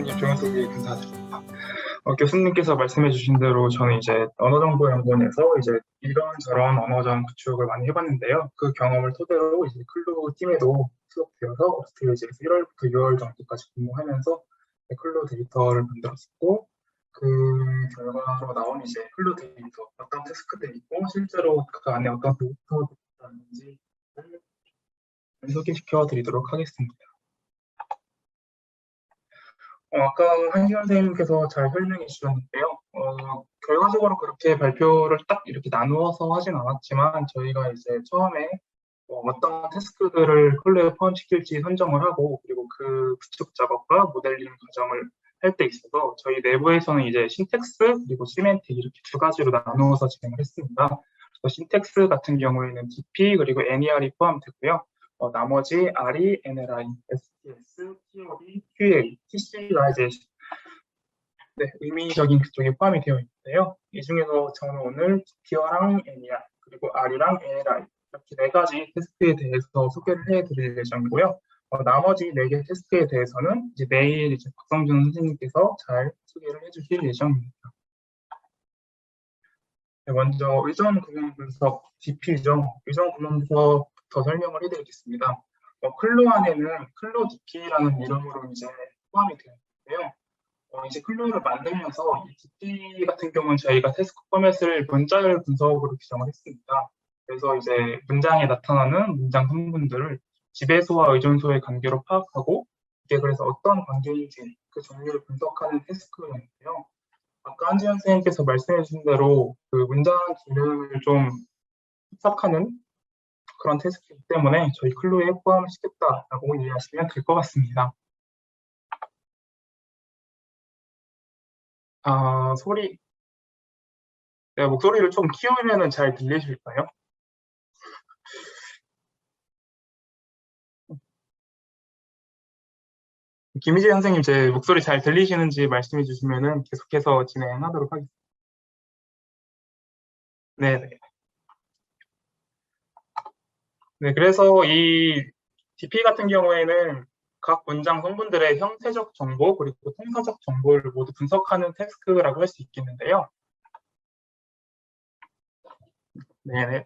교수님 좋은 소개 감사드립니다. 교수님께서 말씀해 주신 대로 저는 이제 언어정보연구원에서 이제 이런저런 언어전 구축을 많이 해봤는데요. 그 경험을 토대로 이제 클로 팀에도 수속되어서 업스테이지에서 1월부터 6월 정도까지 근무하면서 클로 데이터를 만들었었고, 그 결과로 나온 이제 클로 데이터, 어떤 태스크들이 있고 실제로 그 안에 어떤 데이터가 있는지 소개시켜 드리도록 하겠습니다. 아까 한시현 선생님께서 잘 설명해 주셨는데요. 결과적으로 그렇게 발표를 딱 이렇게 나누어서 하진 않았지만 저희가 이제 처음에 어떤 태스크들을 클로에 포함시킬지 선정을 하고 그리고 그 구축 작업과 모델링 과정을 할 때 있어서 저희 내부에서는 이제 신텍스 그리고 시멘틱 이렇게 두 가지로 나누어서 진행을 했습니다. 신텍스 같은 경우에는 DP 그리고 NER이 포함되고요. 나머지 RE, NLI, STS, TOB, QA, TC가 이제 의미적인 그쪽에 포함이 되어 있는데요. 이 중에서 저는 오늘 DP랑 NER 그리고 R이랑 NLI 이렇게 네 가지 테스트에 대해서 소개를 해드릴 예정이고요. 나머지 네 개 테스트에 대해서는 이제 내일 이제 박성준 선생님께서 잘 소개를 해주실 예정입니다. 먼저 의존 구문 분석 DP죠. 의존 구문 분석부터 설명을 해드리겠습니다. 클로 안에는 클로 DP라는 이름으로 이제 포함이 되어 있는데요. 이제 클로를 만들면서 이 DP 같은 경우는 저희가 태스크 포맷을 문자열 분석으로 규정을 했습니다. 그래서 이제 문장에 나타나는 문장 성분들을 지배소와 의존소의 관계로 파악하고 이게 그래서 어떤 관계인지 그 종류를 분석하는 태스크였는데요. 아까 한지현 선생님께서 말씀해 주신 대로 그 문장 기능을 좀 분석하는 그런 테스트이기 때문에 저희 클로에 포함을 시켰다라고 이해하시면 될 것 같습니다. 목소리를 좀 키우면 잘 들리실까요? 김희재 선생님 제 목소리 잘 들리시는지 말씀해 주시면 계속해서 진행하도록 하겠습니다. 네. 네, 그래서 이 DP 같은 경우에는 각 문장 성분들의 형태적 정보 그리고 통사적 정보를 모두 분석하는 태스크라고 할 수 있겠는데요. 네.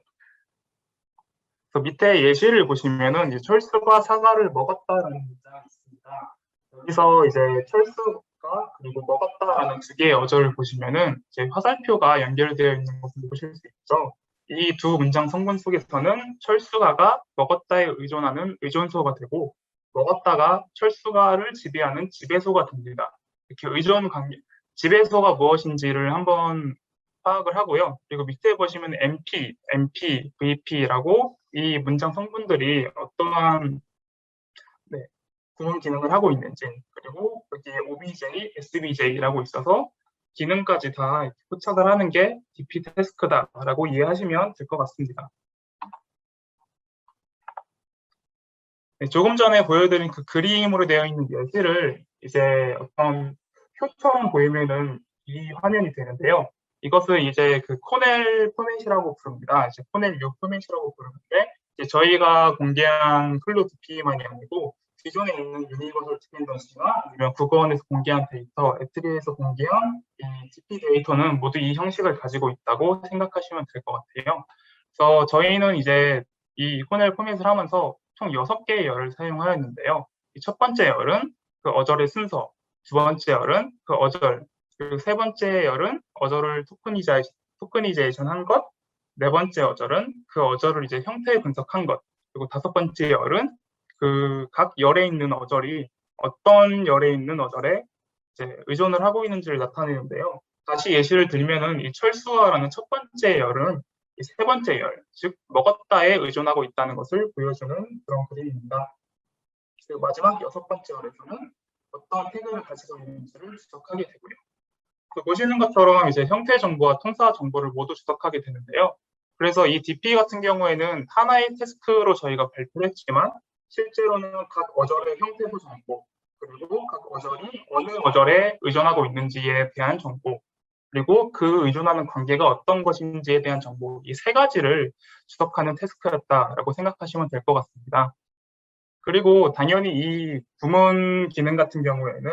그래서 밑에 예시를 보시면은 이제 철수가 사과를 먹었다라는 문장이 있습니다. 여기서 이제 철수가 그리고 먹었다라는 두 개의 어조를 보시면은 이제 화살표가 연결되어 있는 것을 보실 수 있죠. 이 두 문장 성분 속에서는 철수가가 먹었다에 의존하는 의존소가 되고 먹었다가 철수가를 지배하는 지배소가 됩니다. 이렇게 의존 관계, 지배소가 무엇인지를 한번 파악을 하고요. 그리고 밑에 보시면 MP, VP라고 이 문장 성분들이 어떠한 구분 기능을 하고 있는지 그리고 여기에 OBJ, SBJ라고 있어서 기능까지 다 포착을 하는 게 DP 태스크다라고 이해하시면 될 것 같습니다. 네, 조금 전에 보여드린 그 그림으로 되어 있는 예시를 이제 어떤 표처럼 보이면은 이 화면이 되는데요. 이것을 이제 그 코넬 포맷이라고 부릅니다. 이제 코넬 U 포맷이라고 부르는데 이제 저희가 공개한 클로 DP만이 아니고 기존에 있는 유니버설 디펜던시나 아니면 국어원에서 공개한 데이터, 애트리에서 공개한 이 DP 데이터는 모두 이 형식을 가지고 있다고 생각하시면 될 것 같아요. 그래서 저희는 이제 이 코넬 포맷을 하면서 총 6개의 열을 사용하였는데요. 첫 번째 열은 그 어절의 순서, 두 번째 열은 그 어절, 그리고 세 번째 열은 어절을 토크니제이션 한 것, 네 번째 어절은 그 어절을 이제 형태 분석한 것, 그리고 다섯 번째 열은 그 각 열에 있는 어절이 어떤 열에 있는 어절에 이제 의존을 하고 있는지를 나타내는데요. 다시 예시를 들면은 이 철수화라는 첫 번째 열은 이 세 번째 열, 즉 먹었다에 의존하고 있다는 것을 보여주는 그런 그림입니다. 그리고 마지막 여섯 번째 열에서는 어떤 태그를 가지고 있는지를 주석하게 되고요. 보시는 것처럼 이제 형태 정보와 통사 정보를 모두 주석하게 되는데요. 그래서 이 DP 같은 경우에는 하나의 태스크로 저희가 발표를 했지만 실제로는 각 어절의 형태소 정보 그리고 각 어절이 어느 어절에 의존하고 있는지에 대한 정보 그리고 그 의존하는 관계가 어떤 것인지에 대한 정보 이 세 가지를 주석하는 태스크였다라고 생각하시면 될 것 같습니다. 그리고 당연히 이 구문 기능 같은 경우에는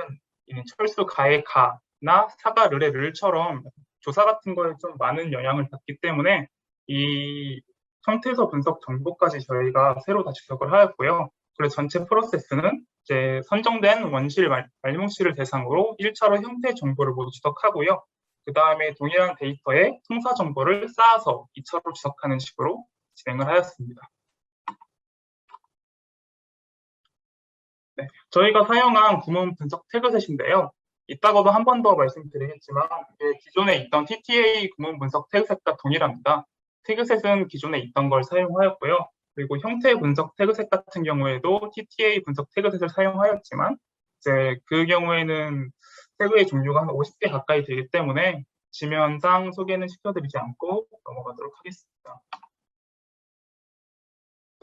철수 가의 가나 사가 르의 르처럼 조사 같은 거에 좀 많은 영향을 받기 때문에 이 형태소 분석 정보까지 저희가 새로 다 주석을 하였고요. 그래서 전체 프로세스는 이제 선정된 원실 말뭉치를 대상으로 1차로 형태 정보를 모두 주석하고요. 그 다음에 동일한 데이터에 통사 정보를 쌓아서 2차로 주석하는 식으로 진행을 하였습니다. 네, 저희가 사용한 구문 분석 태그셋인데요. 이따가도 한 번 더 말씀드리겠지만 기존에 있던 TTA 구문 분석 태그셋과 동일합니다. 태그셋은 기존에 있던 걸 사용하였고요. 그리고 형태 분석 태그셋 같은 경우에도 TTA 분석 태그셋을 사용하였지만 이제 그 경우에는 태그의 종류가 한 50개 가까이 되기 때문에 지면상 소개는 시켜드리지 않고 넘어가도록 하겠습니다.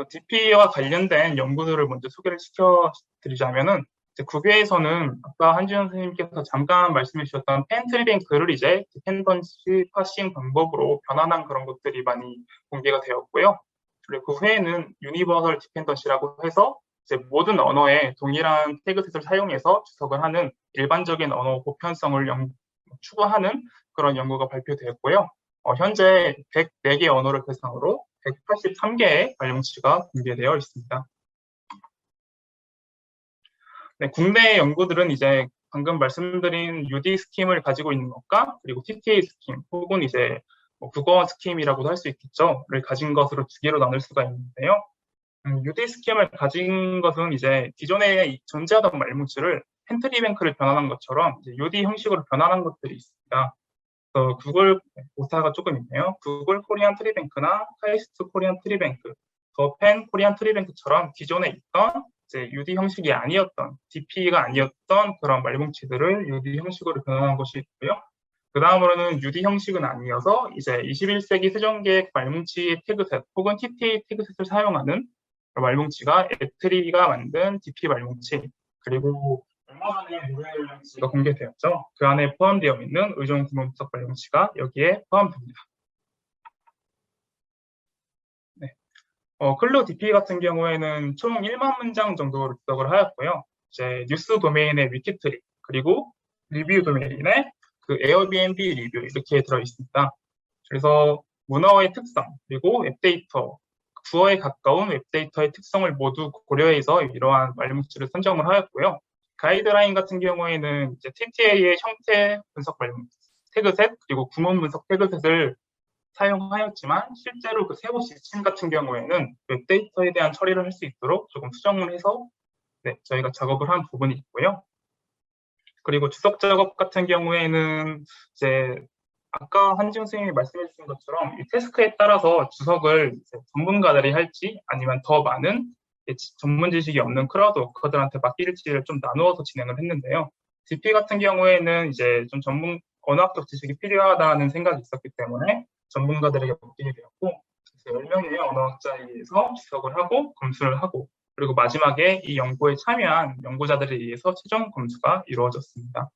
DP와 관련된 연구들을 먼저 소개를 시켜드리자면은 국외에서는 아까 한지현 선생님께서 잠깐 말씀해 주셨던 펜트리뱅크를 이제 디펜던시 파싱 방법으로 변환한 그런 것들이 많이 공개가 되었고요. 그리고 그 후에는 유니버설 디펜던시라고 해서 이제 모든 언어에 동일한 태그셋을 사용해서 주석을 하는 일반적인 언어 보편성을 추구하는 그런 연구가 발표되었고요. 현재 104개 언어를 대상으로 183개의 발명치가 공개되어 있습니다. 네, 국내 연구들은 이제 방금 말씀드린 UD 스킴을 가지고 있는 것과 그리고 TTA 스킴 혹은 이제 국어 스킴이라고도 할 수 있겠죠.를 가진 것으로 두 개로 나눌 수가 있는데요. UD 스킴을 가진 것은 이제 기존에 존재하던 말뭉치를 펜트리뱅크를 변환한 것처럼 이제 UD 형식으로 변환한 것들이 있습니다. 구글 오사가 조금 있네요. 구글 코리안 트리뱅크나 카이스트 코리안 트리뱅크, 더펜 코리안 트리뱅크처럼 기존에 있던 이제 UD 형식이 아니었던, DP가 아니었던 그런 말뭉치들을 UD 형식으로 변환한 것이 있고요. 그 다음으로는 UD 형식은 아니어서 이제 21세기 세종계획 말뭉치 태그셋 혹은 TTA 태그셋을 사용하는 말뭉치가 애트리가 만든 DP 말뭉치, 그리고 얼마 전에 모바일 말뭉치가 공개되었죠. 그 안에 포함되어 있는 의존 구문 분석 말뭉치가 여기에 포함됩니다. 네. 클로 DP 같은 경우에는 총 1만 문장 정도로 분석을 하였고요. 이제 뉴스 도메인의 위키트리, 그리고 리뷰 도메인의 그 에어비앤비 리뷰 이렇게 들어 있습니다. 그래서 문어의 특성, 그리고 웹데이터, 구어에 가까운 웹데이터의 특성을 모두 고려해서 이러한 말뭉치를 선정을 하였고요. 가이드라인 같은 경우에는 이제 TTA의 형태 분석 말뭉치, 태그셋, 그리고 구문 분석 태그셋을 사용하였지만 실제로 그 세부 지침 같은 경우에는 웹데이터에 대한 처리를 할 수 있도록 조금 수정을 해서 저희가 작업을 한 부분이 있고요. 그리고 주석 작업 같은 경우에는 이제 아까 한지훈 선생님이 말씀해 주신 것처럼 이 태스크에 따라서 주석을 전문가들이 할지 아니면 더 많은 전문 지식이 없는 크라우드 워커들한테 맡길지를 좀 나누어서 진행을 했는데요. DP 같은 경우에는 이제 좀 언어학적 지식이 필요하다는 생각이 있었기 때문에 전문가들에게 맡기게 되었고 10명의 언어학자에 의해서 주석을 하고 검수를 하고 그리고 마지막에 이 연구에 참여한 연구자들에 의해서 최종 검수가 이루어졌습니다.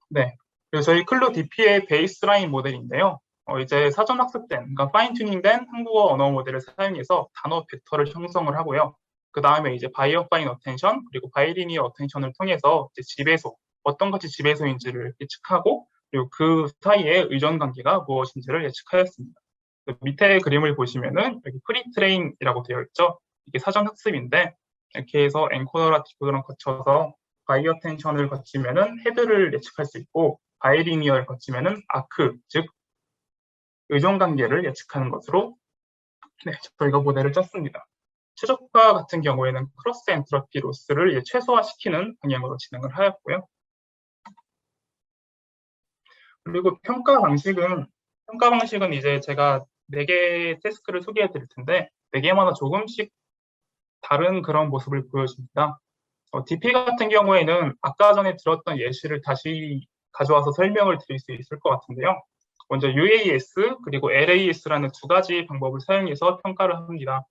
네, 그래서 저희 클로 DP의 베이스라인 모델인데요. 이제 사전 학습된, 그러니까 파인 튜닝된 한국어 언어 모델을 사용해서 단어 벡터를 형성을 하고요. 그 다음에 이제 바이어 파인 어텐션 그리고 바이리니어 어텐션을 통해서 이제 지배소, 어떤 것이 지배소인지를 예측하고 그리고 그 사이의 의존 관계가 무엇인지를 예측하였습니다. 밑에 그림을 보시면은 여기 프리트레인이라고 되어 있죠. 이게 사전 학습인데 이렇게 해서 엔코더랑 디코더랑 거쳐서 바이어 텐션을 거치면은 헤드를 예측할 수 있고 바이리니어를 거치면은 아크, 즉 의존 관계를 예측하는 것으로 저희가 모델을 짰습니다. 최적화 같은 경우에는 크로스 엔트로피 로스를 최소화시키는 방향으로 진행을 하였고요. 그리고 평가 방식은 이제 제가 4개의 태스크를 소개해 드릴 텐데 4개마다 조금씩 다른 그런 모습을 보여줍니다. DP 같은 경우에는 아까 전에 들었던 예시를 다시 가져와서 설명을 드릴 수 있을 것 같은데요. 먼저 UAS 그리고 LAS라는 두 가지 방법을 사용해서 평가를 합니다.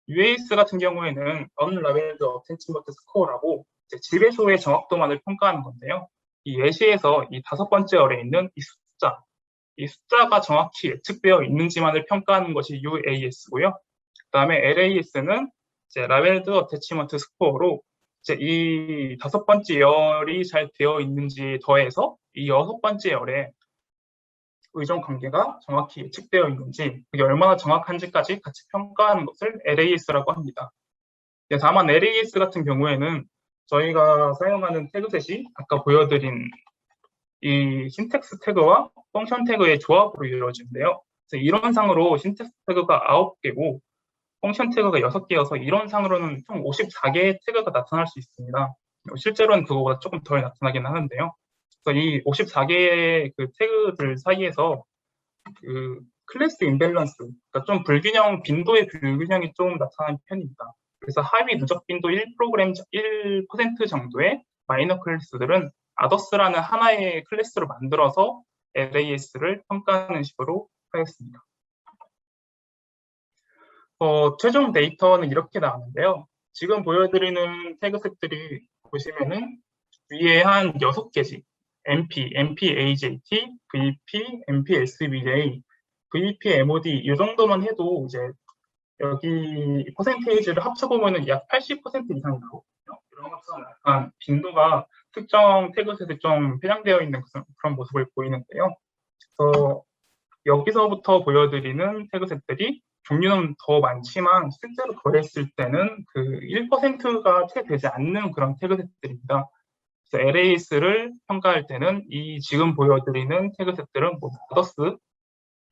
UAS 같은 경우에는 Unlabeled Attachment Score라고 지배소의 정확도만을 평가하는 건데요. 이 예시에서 이 5번째 어뢰에 있는 이 숫자가 정확히 예측되어 있는지만을 평가하는 것이 UAS고요. 그 다음에 LAS는 이제 Labeled Attachment Score로 이제 이 5번째 열이 잘 되어 있는지 더해서 이 6번째 열에 의존 관계가 정확히 예측되어 있는지, 그게 얼마나 정확한지까지 같이 평가하는 것을 LAS라고 합니다. 다만 LAS 같은 경우에는 저희가 사용하는 태그셋이 아까 보여드린 이 신텍스 태그와 펑션 태그의 조합으로 이루어지는데요. 그래서 이론상으로 신텍스 태그가 9개고 펑션 태그가 6개여서 이론상으로는 총 54개의 태그가 나타날 수 있습니다. 실제로는 그거보다 조금 덜 나타나긴 하는데요. 그래서 이 54개의 그 태그들 사이에서 그 클래스 임밸런스, 그러니까 좀 불균형, 빈도의 불균형이 좀 나타나는 편입니다. 그래서 하위 누적 빈도 1% 정도의 마이너 클래스들은 아더스라는 하나의 클래스로 만들어서 LAS를 평가하는 식으로 하였습니다. 최종 데이터는 이렇게 나왔는데요. 지금 보여드리는 태그셋들이 보시면은 위에 한 6개지. MP, MP-AJT, VP, MP-SVJ, VP, MOD 이 정도만 해도 이제 여기 퍼센테이지를 합쳐보면은 약 80% 이상이 나오거든요. 이런 것처럼 약간 빈도가 특정 태그셋에 좀 편향되어 있는 그런 모습을 보이는데요. 그래서 여기서부터 보여드리는 태그셋들이 종류는 더 많지만 실제로 더했을 때는 그 1%가 채 되지 않는 그런 태그셋들입니다. 그래서 LAS를 평가할 때는 이 지금 보여드리는 태그셋들은 모두 아더스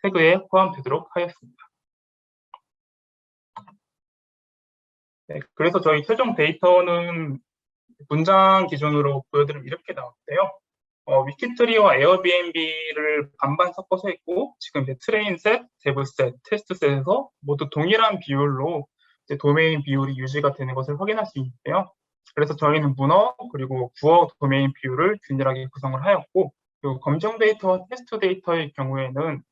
태그에 포함되도록 하였습니다. 네, 그래서 저희 최종 데이터는 문장 기준으로 보여드리면 이렇게 나왔는데요. 위키트리와 에어비앤비를 반반 섞어서 했고, 지금 이제 트레인셋, 데브셋, 테스트셋에서 모두 동일한 비율로 이제 도메인 비율이 유지가 되는 것을 확인할 수 있는데요. 그래서 저희는 문어 그리고 구어 도메인 비율을 균일하게 구성을 하였고, 그리고 검정 데이터와 테스트 데이터의 경우에는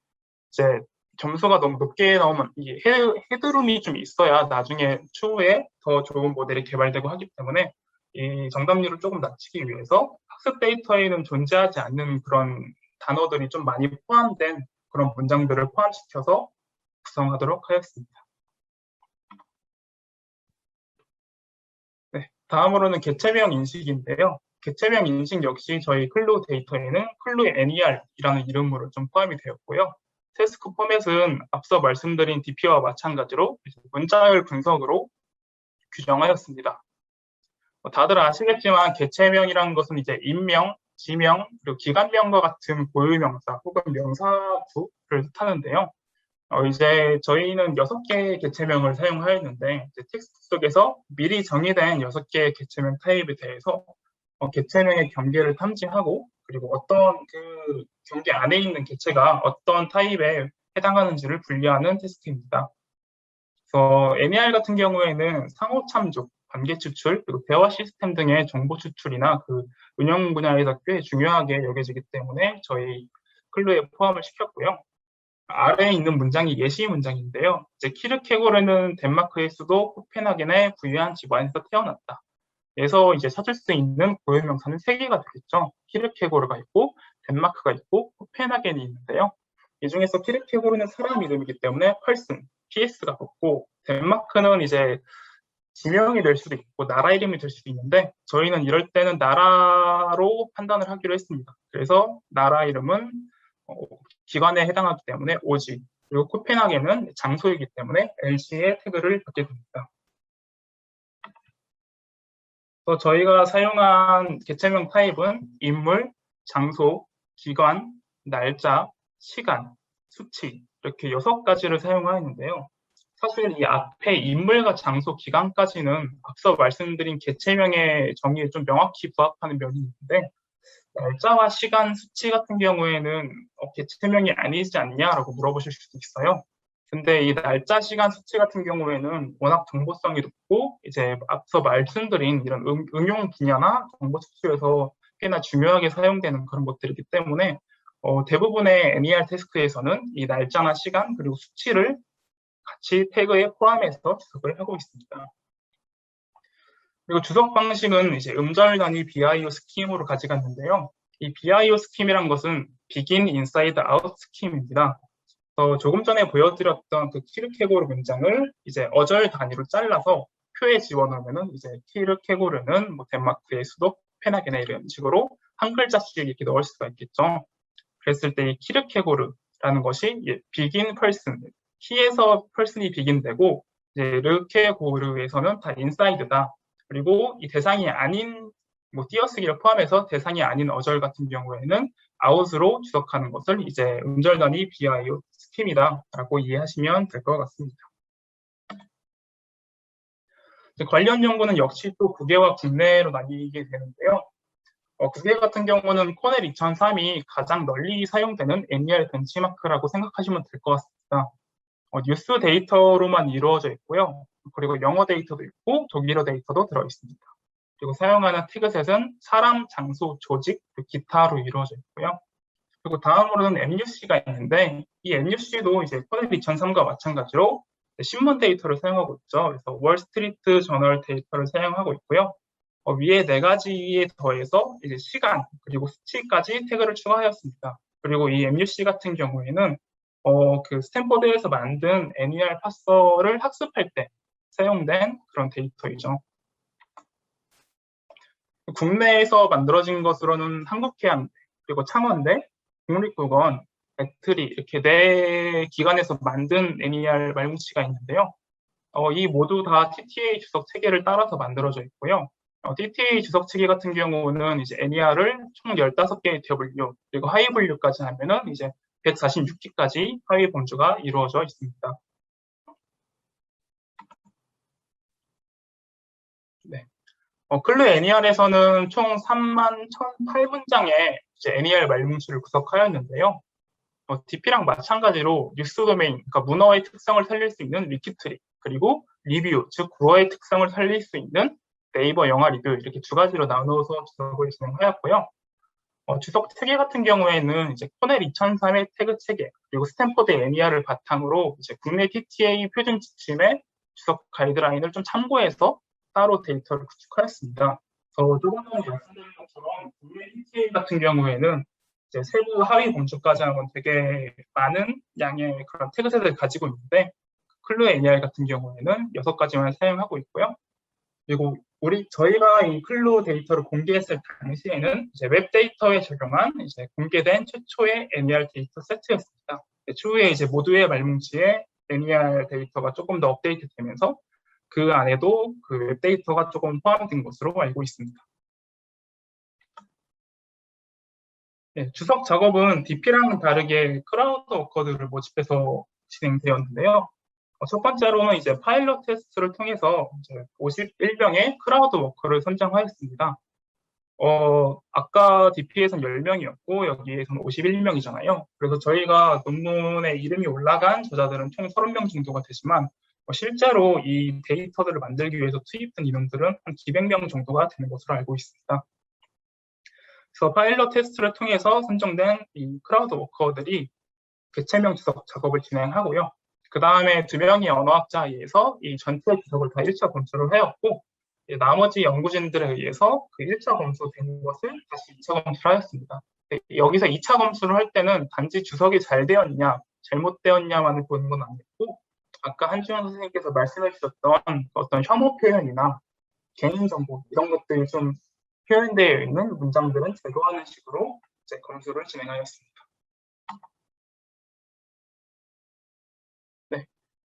이제 점수가 너무 높게 나오면 이 헤드룸이 좀 있어야 나중에 추후에 더 좋은 모델이 개발되고 하기 때문에 이 정답률을 조금 낮추기 위해서 학습 데이터에는 존재하지 않는 그런 단어들이 좀 많이 포함된 그런 문장들을 포함시켜서 구성하도록 하였습니다. 네, 다음으로는 개체명 인식인데요. 개체명 인식 역시 저희 클루 데이터에는 클루 NER이라는 이름으로 좀 포함이 되었고요. 태스크 포맷은 앞서 말씀드린 DP와 마찬가지로 문자열 분석으로 규정하였습니다. 다들 아시겠지만 개체명이라는 것은 이제 인명, 지명, 그리고 기관명과 같은 고유명사 혹은 명사구를 뜻하는데요. 이제 저희는 6개의 개체명을 사용하였는데 이제 텍스트 속에서 미리 정의된 6개의 개체명 타입에 대해서 개체명의 경계를 탐지하고 그리고 어떤 그 경계 안에 있는 개체가 어떤 타입에 해당하는지를 분리하는 테스트입니다. 그래서 NER 같은 경우에는 상호 참조, 관계 추출, 그리고 대화 시스템 등의 정보 추출이나 그 운영 분야에서 꽤 중요하게 여겨지기 때문에 저희 클루에 포함을 시켰고요. 아래에 있는 문장이 예시 문장인데요. 이제 키르케고르는 덴마크의 수도 코펜하겐의 부유한 집안에서 태어났다. 그래서 이제 찾을 수 있는 고유명사는 3개가 되겠죠. 키르케고르가 있고 덴마크가 있고 코펜하겐이 있는데요. 이 중에서 키르케고르는 사람 이름이기 때문에 펄슨, PS가 붙고 덴마크는 이제 지명이 될 수도 있고 나라 이름이 될 수도 있는데 저희는 이럴 때는 나라로 판단을 하기로 했습니다. 그래서 나라 이름은 기관에 해당하기 때문에 OG, 그리고 코펜하겐은 장소이기 때문에 LC의 태그를 받게 됩니다. 또 저희가 사용한 개체명 타입은 인물, 장소, 기관, 날짜, 시간, 수치 이렇게 6가지를 사용하였는데요. 사실 이 앞에 인물과 장소, 기간까지는 앞서 말씀드린 개체명의 정의에 좀 명확히 부합하는 면이 있는데 날짜와 시간, 수치 같은 경우에는 개체명이 아니지 않냐라고 물어보실 수도 있어요. 근데 이 날짜, 시간, 수치 같은 경우에는 워낙 정보성이 높고 이제 앞서 말씀드린 이런 응용 분야나 정보 추출에서 꽤나 중요하게 사용되는 그런 것들이기 때문에 대부분의 NER 태스크에서는 이 날짜나 시간 그리고 수치를 같이 태그에 포함해서 주석을 하고 있습니다. 그리고 주석 방식은 이제 음절 단위 BIO 스킴으로 가져갔는데요. 이 BIO 스킴이란 것은 Begin Inside Out 스킴입니다. 조금 전에 보여드렸던 그 키르케고르 문장을 이제 어절 단위로 잘라서 표에 집어넣으면은 이제 키르케고르는 뭐 덴마크의 수도 페나겐에 이런 식으로 한 글자씩 이렇게 넣을 수가 있겠죠. 그랬을 때 이 키르케고르라는 것이 비긴 펄슨, 키에서 펄슨이 비긴되고 이제 르케고르에서는 다 인사이드다. 그리고 이 대상이 아닌 뭐 띄어쓰기를 포함해서 대상이 아닌 어절 같은 경우에는 아웃으로 주석하는 것을 이제 음절 단위 비아이오 스킴이다라고 이해하시면 될 것 같습니다. 관련 연구는 역시 또 국외와 국내로 나뉘게 되는데요. 국외 같은 경우는 코넬 2003이 가장 널리 사용되는 NER 벤치마크라고 생각하시면 될 것 같습니다. 뉴스 데이터로만 이루어져 있고요. 그리고 영어 데이터도 있고 독일어 데이터도 들어 있습니다. 그리고 사용하는 태그셋은 사람, 장소, 조직, 기타로 이루어져 있고요. 그리고 다음으로는 MUC가 있는데 이 MUC도 이제 코넬 2003과 마찬가지로 신문 데이터를 사용하고 있죠. 그래서 월스트리트 저널 데이터를 사용하고 있고요. 위에 네 가지에 더해서 이제 시간 그리고 수치까지 태그를 추가하였습니다. 그리고 이 MUC 같은 경우에는 그 스탠포드에서 만든 NER 파서를 학습할 때 사용된 그런 데이터이죠. 국내에서 만들어진 것으로는 한국해양대, 그리고 창원대, 국립국원, 배틀이 이렇게 네 기관에서 만든 NER 말뭉치가 있는데요. 이 모두 다 TTA 주석 체계를 따라서 만들어져 있고요. TTA 주석 체계 같은 경우는 이제 NER을 총 15개의 TW, 그리고 하위 분류까지 하면은 이제 146기까지 하위 범주가 이루어져 있습니다. 네. 클루 NER에서는 총 3만 1,008문장의 NER 말뭉치를 구성하였는데요. DP랑 마찬가지로 뉴스 도메인, 그러니까 문어의 특성을 살릴 수 있는 위키트리, 그리고 리뷰, 즉 구어의 특성을 살릴 수 있는 네이버 영화 리뷰 이렇게 두 가지로 나누어서 주석을 진행하였고요. 주석 체계 같은 경우에는 이제 코넬 2003의 태그 체계, 그리고 스탠포드 NER을 바탕으로 이제 국내 TTA 표준 지침의 주석 가이드라인을 좀 참고해서 따로 데이터를 구축하였습니다. 조금 전에 말씀드린 것처럼 국내 TTA 같은 경우에는 이제 세부 하위 범주까지 하면 되게 많은 양의 그런 태그셋을 가지고 있는데 클루 NER 같은 경우에는 6가지만 사용하고 있고요. 그리고 저희가 이 클루 데이터를 공개했을 당시에는 이제 웹 데이터에 적용한 이제 공개된 최초의 NER 데이터 세트였습니다. 추후에 이제 모두의 말뭉치에 NER 데이터가 조금 더 업데이트되면서 그 안에도 그 웹 데이터가 조금 포함된 것으로 알고 있습니다. 네, 주석 작업은 DP랑은 다르게 크라우드 워커들을 모집해서 진행되었는데요. 첫 번째로는 이제 파일럿 테스트를 통해서 이제 51명의 크라우드 워커를 선정하였습니다. 아까 DP에서는 10명이었고 여기에서는 51명이잖아요. 그래서 저희가 논문에 이름이 올라간 저자들은 총 30명 정도가 되지만 실제로 이 데이터들을 만들기 위해서 투입된 인원들은 한 200명 정도가 되는 것으로 알고 있습니다. 그래서 파일럿 테스트를 통해서 선정된 이 크라우드 워커들이 개체명 주석 작업을 진행하고요. 그 다음에 2명의 언어학자에 의해서 이 전체 주석을 다 1차 검수를 하였고 나머지 연구진들에 의해서 그 1차 검수된 것을 다시 2차 검수를 하였습니다. 여기서 2차 검수를 할 때는 단지 주석이 잘 되었냐, 잘못되었냐만을 보는 건 아니고 아까 한주영 선생님께서 말씀해 주셨던 어떤 혐오 표현이나 개인정보 이런 것들이 좀 표현되어 있는 문장들은 제거하는 식으로 이제 검수를 진행하였습니다. 네.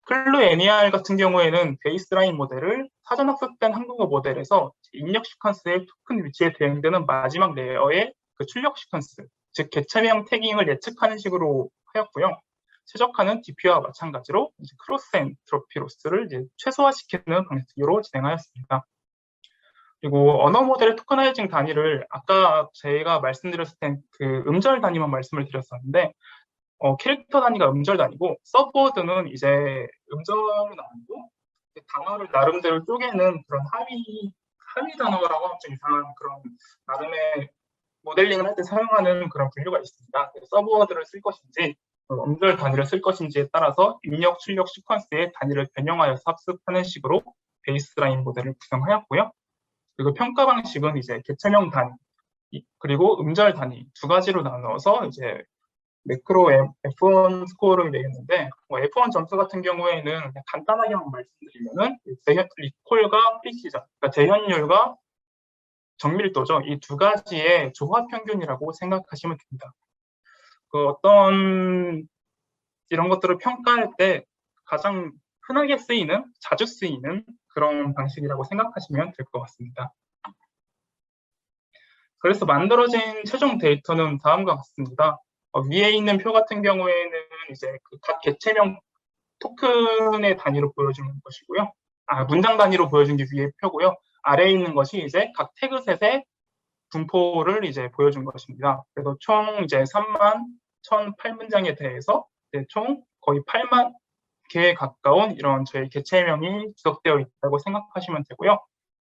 클루 NER 같은 경우에는 베이스라인 모델을 사전 학습된 한국어 모델에서 입력 시퀀스의 토큰 위치에 대응되는 마지막 레이어의 그 출력 시퀀스, 즉 개체명 태깅을 예측하는 식으로 하였고요. 최적화는 DP와 마찬가지로 이제 크로스 엔트로피 로스를 이제 최소화시키는 방식으로 진행하였습니다. 그리고 언어 모델의 토커나이징 단위를 아까 제가 말씀드렸을 땐 그 음절 단위만 말씀을 드렸었는데 캐릭터 단위가 음절 단위고 서브워드는 이제 음절은 아니고 단어를 나름대로 쪼개는 그런 하위 단어라고 하면 좀 이상한 그런 나름의 모델링을 할 때 사용하는 그런 분류가 있습니다. 서브워드를 쓸 것인지 음절 단위를 쓸 것인지에 따라서 입력, 출력 시퀀스의 단위를 변형하여서 학습하는 식으로 베이스라인 모델을 구성하였고요. 그리고 평가 방식은 이제 개체명 단위 그리고 음절 단위 두 가지로 나누어서 이제 매크로 F1 스코어를 내겠는데 F1 점수 같은 경우에는 그냥 간단하게만 말씀드리면은 리콜과 프리시전, 그러니까 재현율과 정밀도죠. 이 두 가지의 조합 평균이라고 생각하시면 됩니다. 그 어떤 이런 것들을 평가할 때 가장 흔하게 쓰이는, 자주 쓰이는 그런 방식이라고 생각하시면 될 것 같습니다. 그래서 만들어진 최종 데이터는 다음과 같습니다. 위에 있는 표 같은 경우에는 이제 각 개체명 토큰의 단위로 보여주는 것이고요. 문장 단위로 보여준 게 위에 표고요. 아래에 있는 것이 이제 각 태그셋의 분포를 이제 보여준 것입니다. 그래서 총 이제 3만 1,008문장에 대해서 총 거의 8만 개에 가까운 이런 저희 개체명이 지속되어 있다고 생각하시면 되고요.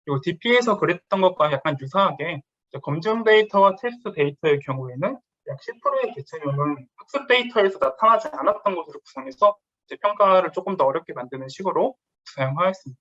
그리고 DP에서 그랬던 것과 약간 유사하게 검증 데이터와 테스트 데이터의 경우에는 약 10%의 개체명은 학습 데이터에서 나타나지 않았던 것으로 구성해서 평가를 조금 더 어렵게 만드는 식으로 사용하였습니다.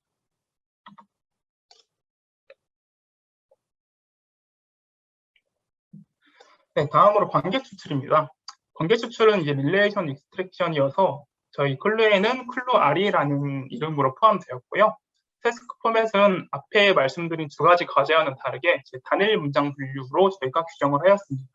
네, 다음으로 관계 추출입니다. 관계 추출은 이제 릴레이션 익스트랙션이어서 저희 클루에는 클루R이라는 이름으로 포함되었고요. 태스크 포맷은 앞에 말씀드린 두 가지 과제와는 다르게 단일 문장 분류로 저희가 규정을 하였습니다.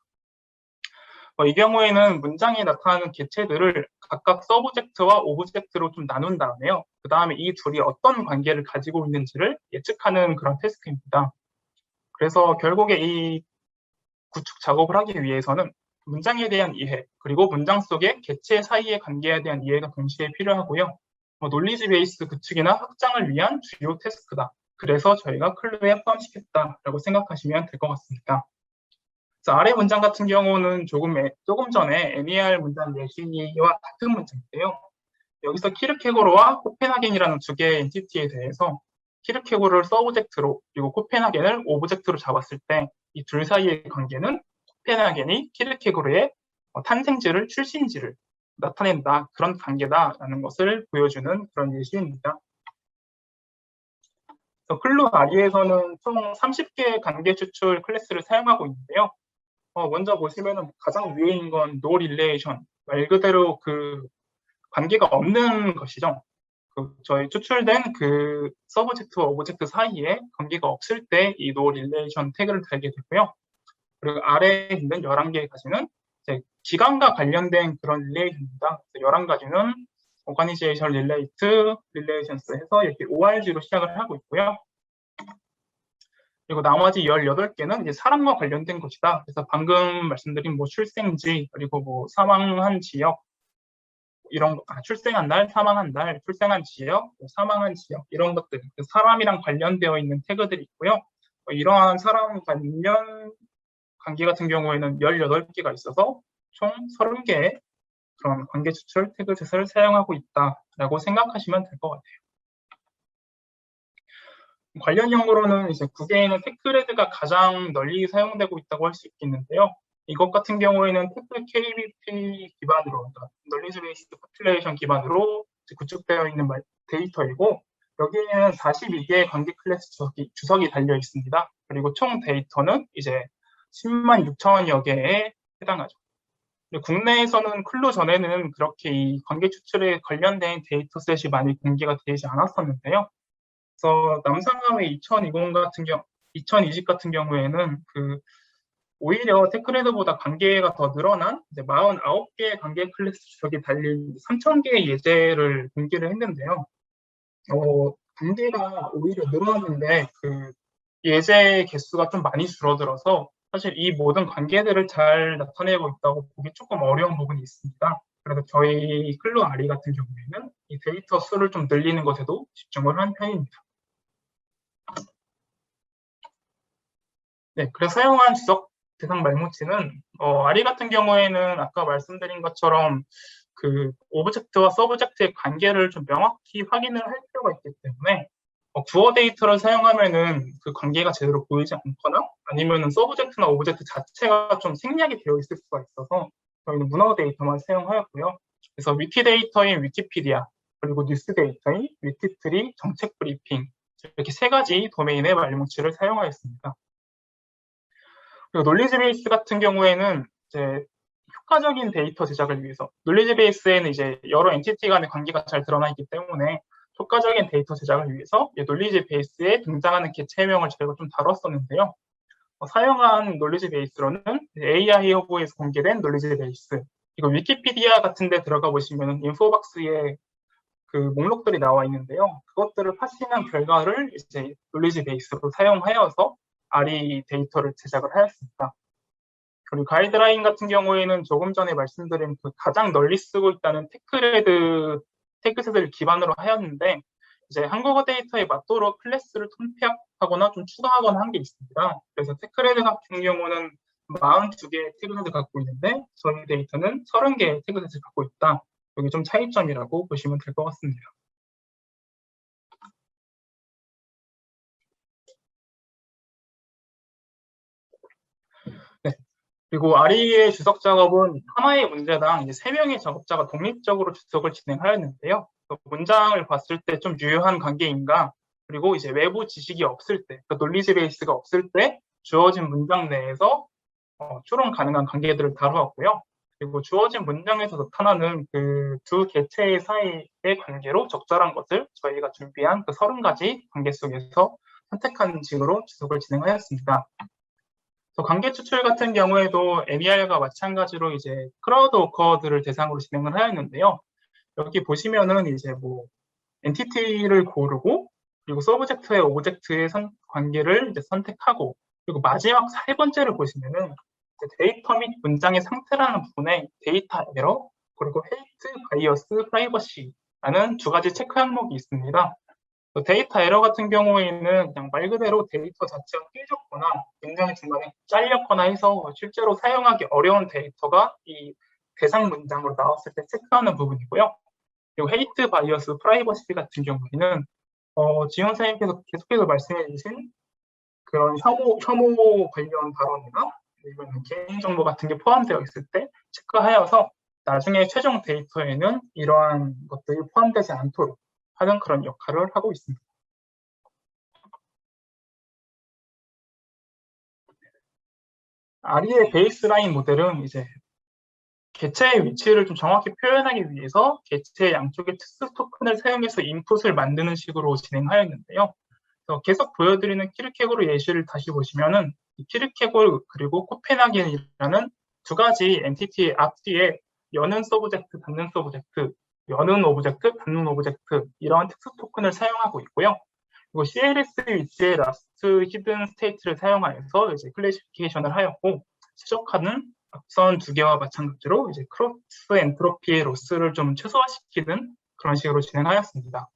이 경우에는 문장에 나타나는 개체들을 각각 서브젝트와 오브젝트로 좀 나눈 다음에요. 그 다음에 이 둘이 어떤 관계를 가지고 있는지를 예측하는 그런 태스크입니다. 그래서 결국에 이 구축 작업을 하기 위해서는 문장에 대한 이해, 그리고 문장 속의 개체 사이의 관계에 대한 이해가 동시에 필요하고요. 논리지 베이스 구축이나 확장을 위한 주요 태스크다. 그래서 저희가 클루에 포함시켰다라고 생각하시면 될 것 같습니다. 그래서 아래 문장 같은 경우는 조금 전에 MER 문장 예시와 같은 문장인데요. 여기서 키르케고르와 코펜하겐이라는 두 개의 엔티티에 대해서 키르케고르를 서브젝트로 그리고 코펜하겐을 오브젝트로 잡았을 때 이 둘 사이의 관계는 코펜하겐이 키르케고르의 탄생지를 출신지를 나타낸다 그런 관계다라는 것을 보여주는 그런 예시입니다. 클루R이에서는 총 30개의 관계 추출 클래스를 사용하고 있는데요. 먼저 보시면 가장 위에 있는 건 no relation, 말 그대로 그 관계가 없는 것이죠. 저희 추출된 그 서브젝트와 오브젝트 사이에 관계가 없을 때 이 no relation 태그를 달게 되고요. 그리고 아래에 있는 11개의 가지는 이제 기간과 관련된 그런 릴레이션입니다. 11가지는 organization relate, relations 해서 이렇게 ORG로 시작을 하고 있고요. 그리고 나머지 18개는 이제 사람과 관련된 것이다. 그래서 방금 말씀드린 뭐 출생지, 그리고 뭐 사망한 지역, 이런 출생한 날, 사망한 날, 출생한 지역, 사망한 지역 이런 것들 사람이랑 관련되어 있는 태그들이 있고요. 이러한 사람 관련 관계 같은 경우에는 18개가 있어서 총 30개의 그런 관계 추출 태그셋을 사용하고 있다라고 생각하시면 될 것 같아요. 관련 용어로는 이제 국외에는 테크레드가 가장 널리 사용되고 있다고 할 수 있겠는데요. 이것 같은 경우에는 테크 KBP 기반으로, 그러니까 널리지 베이스드 포퓰레이션 기반으로 구축되어 있는 데이터이고, 여기에는 42개의 관계 클래스 주석이 달려 있습니다. 그리고 총 데이터는 이제 10만 6천여 개에 해당하죠. 국내에서는 클루 전에는 그렇게 이 관계 추출에 관련된 데이터셋이 많이 공개가 되지 않았었는데요. 그래서 남상함의 2020 같은 경우에는 오히려 테크레드보다 관계가 더 늘어난 49개의 관계 클래스 주석이 달린 3,000개의 예제를 공개를 했는데요. 관계가 오히려 늘어났는데 예제 개수가 좀 많이 줄어들어서 사실 이 모든 관계들을 잘 나타내고 있다고 보기 조금 어려운 부분이 있습니다. 그래서 저희 클루R이 같은 경우에는 이 데이터 수를 좀 늘리는 것에도 집중을 한 편입니다. 네, 그래서 사용한 지적 대상 말뭉치는 RE 같은 경우에는 아까 말씀드린 것처럼 오브젝트와 서브젝트의 관계를 좀 명확히 확인을 할 필요가 있기 때문에 구어 데이터를 사용하면은 그 관계가 제대로 보이지 않거나 아니면은 서브젝트나 오브젝트 자체가 좀 생략이 되어 있을 수가 있어서 저희는 문어 데이터만 사용하였고요. 그래서 위키 데이터인 위키피디아, 그리고 뉴스 데이터인 위키트리, 정책 브리핑 이렇게 3가지 도메인의 말뭉치를 사용하였습니다. 그리고 논리지 베이스 같은 경우에는 이제 효과적인 데이터 제작을 위해서 놀리지 베이스에는 이제 여러 엔티티 간의 관계가 잘 드러나 있기 때문에 효과적인 데이터 제작을 위해서 놀리지 베이스에 등장하는 개체명을 저희가 좀 다뤘었는데요. 사용한 놀리지 베이스로는 AI 허브에서 공개된 놀리지 베이스, 이거 위키피디아 같은 데 들어가 보시면 인포박스에 그 목록들이 나와 있는데요. 그것들을 파싱한 결과를 이제 놀리지 베이스로 사용하여서 RE 데이터를 제작을 하였습니다. 그리고 가이드라인 같은 경우에는 조금 전에 말씀드린 그 가장 널리 쓰고 있다는 테크레드 태그셋을 기반으로 하였는데, 이제 한국어 데이터에 맞도록 클래스를 통폐합하거나 좀 추가하거나 한 게 있습니다. 그래서 테크레드 같은 경우는 42개의 태그셋을 갖고 있는데 저희 데이터는 30개의 태그셋을 갖고 있다. 여기 좀 차이점이라고 보시면 될 것 같습니다. 네. 그리고 RE의 주석 작업은 하나의 문제당 이제 3명의 작업자가 독립적으로 주석을 진행하였는데요. 문장을 봤을 때 좀 유효한 관계인가, 그리고 이제 외부 지식이 없을 때, 그러니까 논리지 베이스가 없을 때 주어진 문장 내에서 추론 가능한 관계들을 다루었고요. 그리고 주어진 문장에서 나타나는 그 두 개체 사이의 관계로 적절한 것을 저희가 준비한 그 30가지 관계 속에서 선택한 식으로 주석을 진행하였습니다. 관계 추출 같은 경우에도 MER과 마찬가지로 이제 크라우드 워커들을 대상으로 진행을 하였는데요. 여기 보시면은 이제 뭐 엔티티를 고르고, 그리고 서브젝트의 오브젝트의 관계를 이제 선택하고, 그리고 마지막 3번째를 보시면은 데이터 및 문장의 상태라는 부분에 데이터 에러, 그리고 헤이트, 바이어스, 프라이버시라는 2가지 체크 항목이 있습니다. 데이터 에러 같은 경우에는 그냥 말 그대로 데이터 자체가 깨졌거나 문장의 중간에 잘렸거나 해서 실제로 사용하기 어려운 데이터가 이 대상 문장으로 나왔을 때 체크하는 부분이고요. 그리고 헤이트, 바이어스, 프라이버시 같은 경우에는 지원 선생님께서 계속해서 말씀해 주신 그런 혐오 관련 발언이나 아니면 개인정보 같은 게 포함되어 있을 때 체크하여서 나중에 최종 데이터에는 이러한 것들이 포함되지 않도록 하는 그런 역할을 하고 있습니다. RE의 베이스라인 모델은 이제 개체의 위치를 좀 정확히 표현하기 위해서 개체의 양쪽에 특수 토큰을 사용해서 인풋을 만드는 식으로 진행하였는데요. 계속 보여드리는 키르케고르 예시를 다시 보시면은 키르케고르 그리고 코펜하겐이라는 2가지 엔티티의 앞뒤에 여는 서브젝트, 닫는 서브젝트, 여는 오브젝트, 닫는 오브젝트 이런 특수 토큰을 사용하고 있고요. 그리고 CLS 위치에 라스트 히든 스테이트를 사용하여서 이제 클래시피케이션을 하였고, 최적화는 앞선 2개와 마찬가지로 이제 크로스 엔트로피의 로스를 좀 최소화시키는 그런 식으로 진행하였습니다.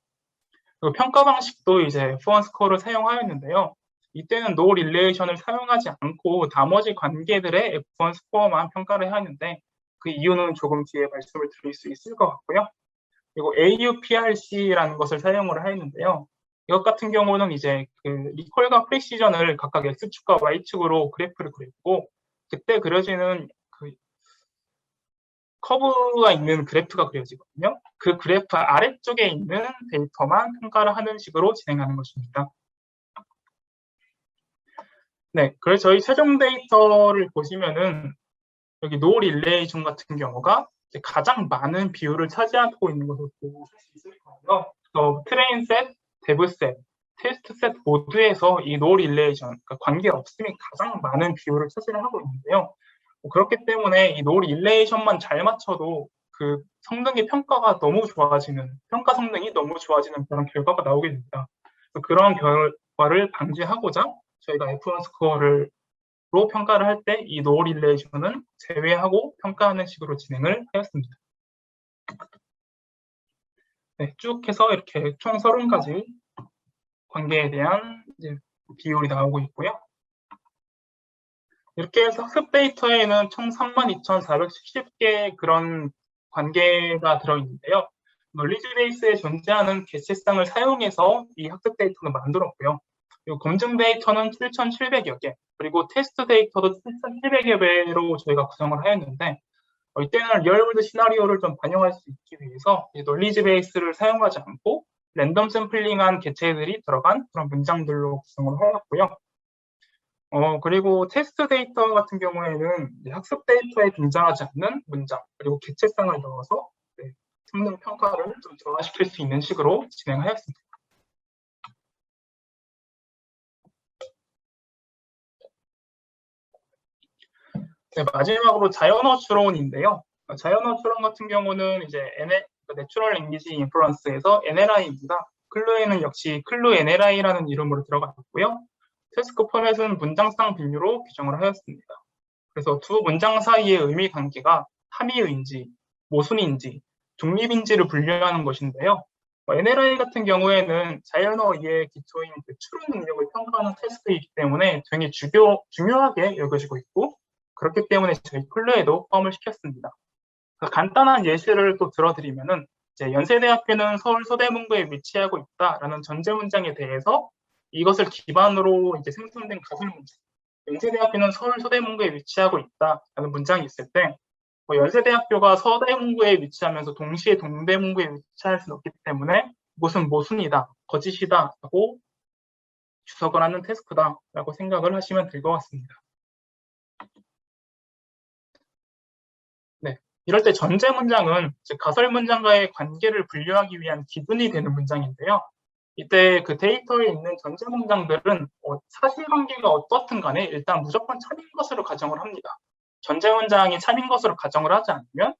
그리고 평가 방식도 이제 F1 스코어를 사용하였는데요. 이때는 노 릴레이션을 사용하지 않고 나머지 관계들의 F1 스코어만 평가를 하였는데, 그 이유는 조금 뒤에 말씀을 드릴 수 있을 것 같고요. 그리고 AUPRC라는 것을 사용을 하였는데요. 이것 같은 경우는 이제 그 리콜과 프리시전을 각각 X축과 Y축으로 그래프를 그렸고, 그때 그려지는 그 커브가 있는 그래프가 그려지거든요. 그 그래프 아래쪽에 있는 데이터만 평가를 하는 식으로 진행하는 것입니다. 네, 그래서 저희 최종 데이터를 보시면은 여기 노 릴레이션 같은 경우가 이제 가장 많은 비율을 차지하고 있는 것으로 보실 수 있을 거예요. 트레인 셋, 데브 셋, 테스트 셋 모두에서 이 노 릴레이션, 그러니까 관계 없음이 가장 많은 비율을 차지를 하고 있는데요. 그렇기 때문에 이 노 릴레이션만 잘 맞춰도 그 성능의 평가가 너무 좋아지는, 평가 성능이 너무 좋아지는 그런 결과가 나오게 됩니다. 그런 결과를 방지하고자 저희가 F1 스코어를 평가를 할 때 이 노 릴레이션은 제외하고 평가하는 식으로 진행을 하였습니다. 네, 쭉 해서 이렇게 총 30가지 관계에 대한 이제 비율이 나오고 있고요. 이렇게 해서 학습 데이터에는 총 32,470개의 그런 관계가 들어있는데요. 논리지 베이스에 존재하는 개체상을 사용해서 이 학습 데이터는 만들었고요. 그리고 검증 데이터는 7,700여 개, 그리고 테스트 데이터도 7,700여 개로 저희가 구성을 하였는데, 이때는 리얼월드 시나리오를 좀 반영할 수 있기 위해서 논리지 베이스를 사용하지 않고 랜덤 샘플링한 개체들이 들어간 그런 문장들로 구성을 하였고요. 그리고 테스트 데이터 같은 경우에는 이제 학습 데이터에 등장하지 않는 문장, 그리고 개체성을 넣어서 네, 성능 평가를 좀 조화시킬 수 있는 식으로 진행하였습니다. 네, 마지막으로 자연어 추론인데요. 자연어 추론 같은 경우는 이제 내추럴 랭귀지 인퍼런스에서 NLI입니다. 클루에는 역시 클루 NLI라는 이름으로 들어가 있고요. 태스크 포맷은 문장상 비율로 규정을 하였습니다. 그래서 두 문장 사이의 의미 관계가 함의어인지, 모순인지, 중립인지를 분류하는 것인데요. NLI 같은 경우에는 자연어 이해의 기초인 그 추론 능력을 평가하는 테스트이기 때문에 굉장히 중요하게 여겨지고 있고, 그렇기 때문에 저희 클루에도 포함을 시켰습니다. 간단한 예시를 또 들어드리면은 이제 연세대학교는 서울 서대문구에 위치하고 있다라는 전제 문장에 대해서 이것을 기반으로 이제 생성된 가설 문장. 연세대학교는 서울 서대문구에 위치하고 있다라는 문장이 있을 때 연세대학교가 서대문구에 위치하면서 동시에 동대문구에 위치할 수는 없기 때문에 이것은 모순이다, 거짓이다라고 주석을 하는 태스크다라고 생각을 하시면 될 것 같습니다. 네, 이럴 때 전제 문장은 가설 문장과의 관계를 분류하기 위한 기준이 되는 문장인데요. 이때 그 데이터에 있는 전제 문장들은 사실관계가 어떻든 간에 일단 무조건 참인 것으로 가정을 합니다. 전제 문장이 참인 것으로 가정을 하지 않으면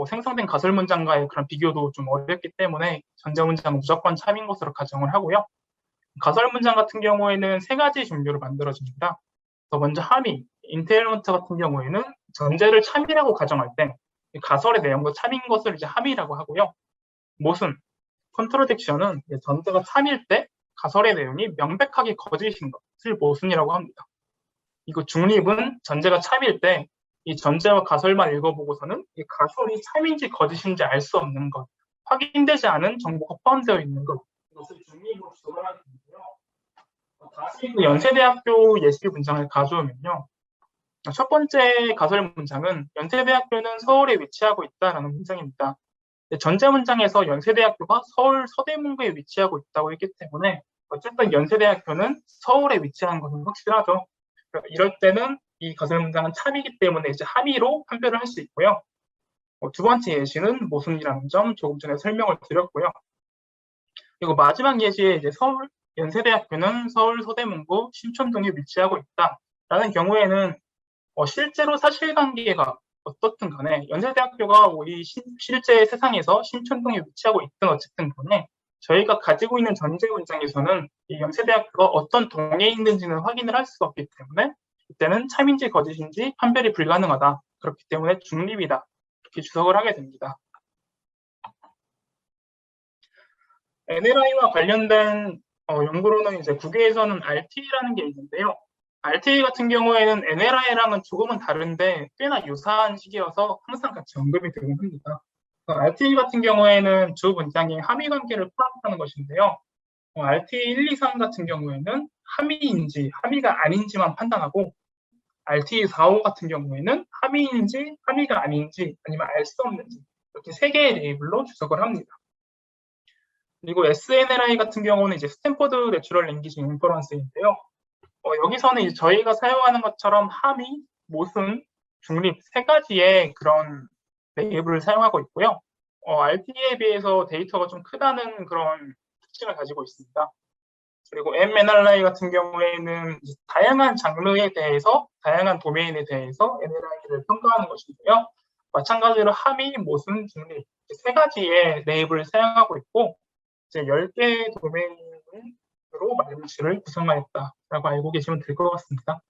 생성된 가설 문장과의 그런 비교도 좀 어렵기 때문에 전제 문장은 무조건 참인 것으로 가정을 하고요. 가설 문장 같은 경우에는 세 가지 종류로 만들어집니다. 먼저 함의, 인테일먼트 같은 경우에는 전제를 참이라고 가정할 때 가설의 내용도 참인 것을 이제 함의라고 하고요. 모순, 컨트로딕션은 전제가 참일 때 가설의 내용이 명백하게 거짓인 것을 모순이라고 합니다. 이거 중립은 전제가 참일 때 이 전제와 가설만 읽어보고서는 이 가설이 참인지 거짓인지 알 수 없는 것, 확인되지 않은 정보가 포함되어 있는 것, 이것을 중립으로 주장을 하게 되는데요. 다시 그 연세대학교 예시 문장을 가져오면요. 첫 번째 가설 문장은 연세대학교는 서울에 위치하고 있다라는 문장입니다. 전제 문장에서 연세대학교가 서울 서대문구에 위치하고 있다고 했기 때문에 어쨌든 연세대학교는 서울에 위치한 것은 확실하죠. 이럴 때는 이 가설 문장은 참이기 때문에 이제 함의로 판별을 할 수 있고요. 두 번째 예시는 모순이라는 점 조금 전에 설명을 드렸고요. 그리고 마지막 예시에 이제 연세대학교는 서울 서대문구 신촌동에 위치하고 있다라는 경우에는 실제로 사실관계가 어떻든 간에 연세대학교가 우리 실제 세상에서 신촌동에 위치하고 있든 어쨌든 간에 저희가 가지고 있는 전제 문장에서는 이 연세대학교가 어떤 동에 있는지는 확인을 할 수가 없기 때문에 이때는 참인지 거짓인지 판별이 불가능하다. 그렇기 때문에 중립이다. 이렇게 주석을 하게 됩니다. NLI와 관련된 연구로는 이제 국외에서는 RT라는 게 있는데요. RT 같은 경우에는 NLI랑은 조금은 다른데 꽤나 유사한 식이어서 항상 같이 언급이 되곤 합니다. RT 같은 경우에는 주 문장의 함의 관계를 포함하는 것인데요. RT 1, 2, 3 같은 경우에는 함의인지 함의가 아닌지만 판단하고 RT 4, 5 같은 경우에는 함의인지 함의가 아닌지 아니면 알 수 없는지 이렇게 세 개의 레이블로 주석을 합니다. 그리고 SNLI 같은 경우는 이제 스탠포드 내추럴 랭귀지 인퍼런스인데요. 여기서는 이제 저희가 사용하는 것처럼 함의, 모순, 중립 세 가지의 그런 레이블을 사용하고 있고요. RT에 비해서 데이터가 좀 크다는 그런 특징을 가지고 있습니다. 그리고 MNLI 같은 경우에는 다양한 장르에 대해서, 다양한 도메인에 대해서 NLI를 평가하는 것인데요. 마찬가지로 함의, 모순, 중립 세 가지의 레이블을 사용하고 있고 이제 10개의 도메인으로 말문치를 구성하였다라고 알고 계시면 될 것 같습니다.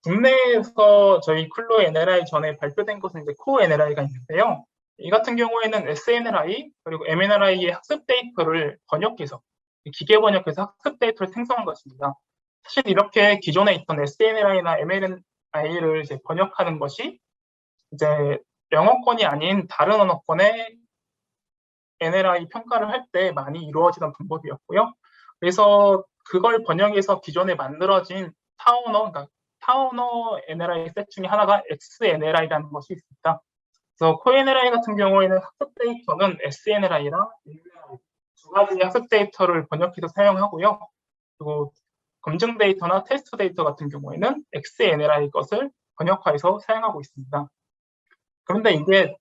국내에서 저희 클로 NLI 전에 발표된 것은 이제 코어 NLI가 있는데요. 이 같은 경우에는 SNLI 그리고 MNLI의 학습 데이터를 번역해서 기계 번역해서 학습 데이터를 생성한 것입니다. 사실 이렇게 기존에 있던 SNLI나 MNLI를 이제 번역하는 것이 이제 영어권이 아닌 다른 언어권의 NLI 평가를 할 때 많이 이루어지던 방법이었고요. 그래서 그걸 번역해서 기존에 만들어진 그러니까 타운어 NLI 셋 중에 하나가 XNLI라는 것이 있습니다. 그래서 코NLI 같은 경우에는 학습 데이터는 SNLI랑 MNLI 두 가지 학습 데이터를 번역해서 사용하고요. 그리고 검증 데이터나 테스트 데이터 같은 경우에는 XNLI 것을 번역화해서 사용하고 있습니다. 그런데 이게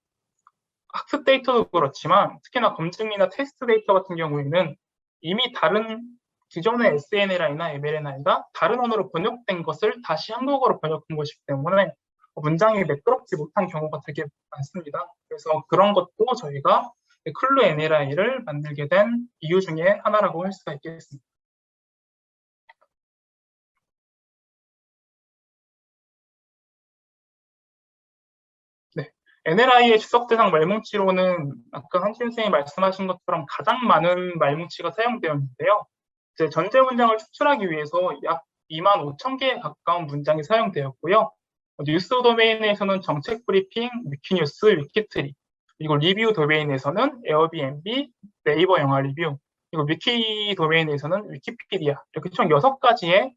학습 데이터도 그렇지만 특히나 검증이나 테스트 데이터 같은 경우에는 이미 다른 기존의 SNLI나 MLNI가 다른 언어로 번역된 것을 다시 한국어로 번역한 것이기 때문에 문장이 매끄럽지 못한 경우가 되게 많습니다. 그래서 그런 것도 저희가 클루 NLI를 만들게 된 이유 중에 하나라고 할 수가 있겠습니다. 네. NLI의 지속 대상 말뭉치로는 아까 한신 선생님이 말씀하신 것처럼 가장 많은 말뭉치가 사용되어 있는데요. 이제 전제 문장을 추출하기 위해서 약 25,000개에 가까운 문장이 사용되었고요. 뉴스 도메인에서는 정책 브리핑, 위키뉴스, 위키트리, 그리고 리뷰 도메인에서는 에어비앤비, 네이버 영화 리뷰, 그리고 위키 도메인에서는 위키피디아, 이렇게 총 6가지의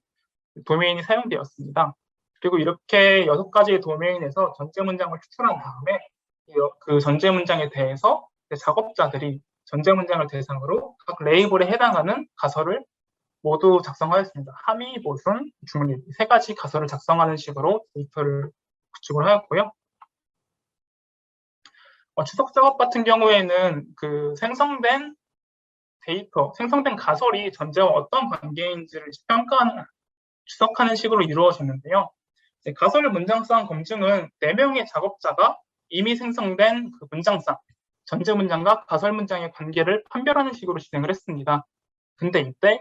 도메인이 사용되었습니다. 그리고 이렇게 6가지의 도메인에서 전제 문장을 추출한 다음에 그 전제 문장에 대해서 작업자들이 전제 문장을 대상으로 각 레이블에 해당하는 가설을 모두 작성하였습니다. 함의, 모순, 중립 3가지 가설을 작성하는 식으로 데이터를 구축을 하였고요. 추석 작업 같은 경우에는 그 생성된 데이터, 생성된 가설이 전제와 어떤 관계인지를 평가하는, 추적하는 식으로 이루어졌는데요. 가설 문장상 검증은 4명의 작업자가 이미 생성된 그 문장상, 전제 문장과 가설 문장의 관계를 판별하는 식으로 진행을 했습니다. 근데 이때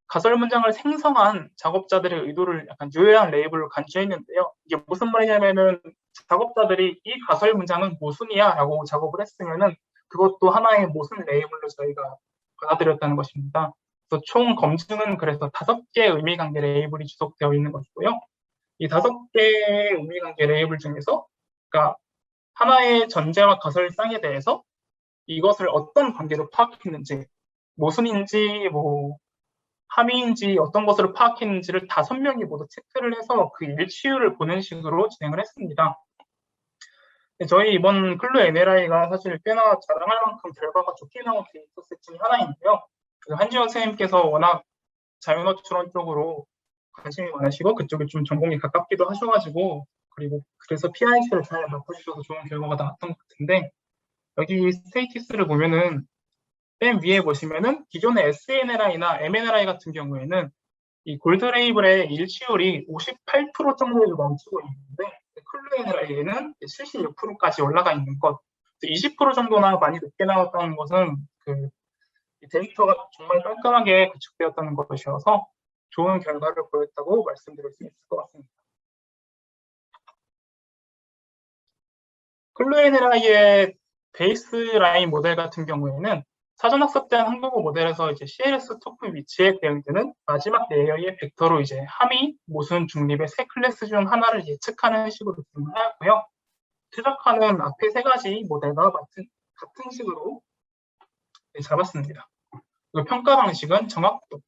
가설 문장을 생성한 작업자들의 의도를 약간 유효한 레이블로 간주했는데요. 이게 무슨 말이냐면은 작업자들이 이 가설 문장은 모순이야 라고 작업을 했으면은 그것도 하나의 모순 레이블로 저희가 받아들였다는 것입니다. 그래서 총 검증은 그래서 5개의 의미관계 레이블이 주속되어 있는 것이고요. 이 5개의 의미관계 레이블 중에서 그러니까 하나의 전제와 가설상에 대해서 이것을 어떤 관계로 파악했는지, 모순인지 뭐 함의인지 어떤 것으로 파악했는지를 5명이 모두 체크를 해서 그 일치율을 보는 식으로 진행을 했습니다. 저희 이번 클루 NLI가 사실 꽤나 자랑할 만큼 결과가 좋게 나온 데이터셋 중에 하나인데요. 한지원 선생님께서 워낙 자연어 추론 쪽으로 관심이 많으시고 그쪽에 좀 전공이 가깝기도 하셔가지고 그리고 그래서 PIC를 잘 바꾸셔서 좋은 결과가 나왔던 것 같은데 여기 스테이티스를 보면은 맨 위에 보시면은 기존의 SNLI나 MNLI 같은 경우에는 이 골드 레이블의 일치율이 58% 정도를 멈추고 있는데 클루 NLI에는 76%까지 올라가 있는 것, 20% 정도나 많이 늦게 나왔다는 것은 그 데이터가 정말 깔끔하게 구축되었다는 것이어서 좋은 결과를 보였다고 말씀드릴 수 있을 것 같습니다. 클루 NLI의 베이스라인 모델 같은 경우에는 사전 학습된 한국어 모델에서 이제 CLS 토큰 위치에 대응되는 마지막 레이어의 벡터로 이제 함의, 모순, 중립의 3클래스 중 하나를 예측하는 식으로 진행하였고요. 최적화는 앞에 3가지 모델과 같은 식으로 잡았습니다. 그리고 평가 방식은 정확도,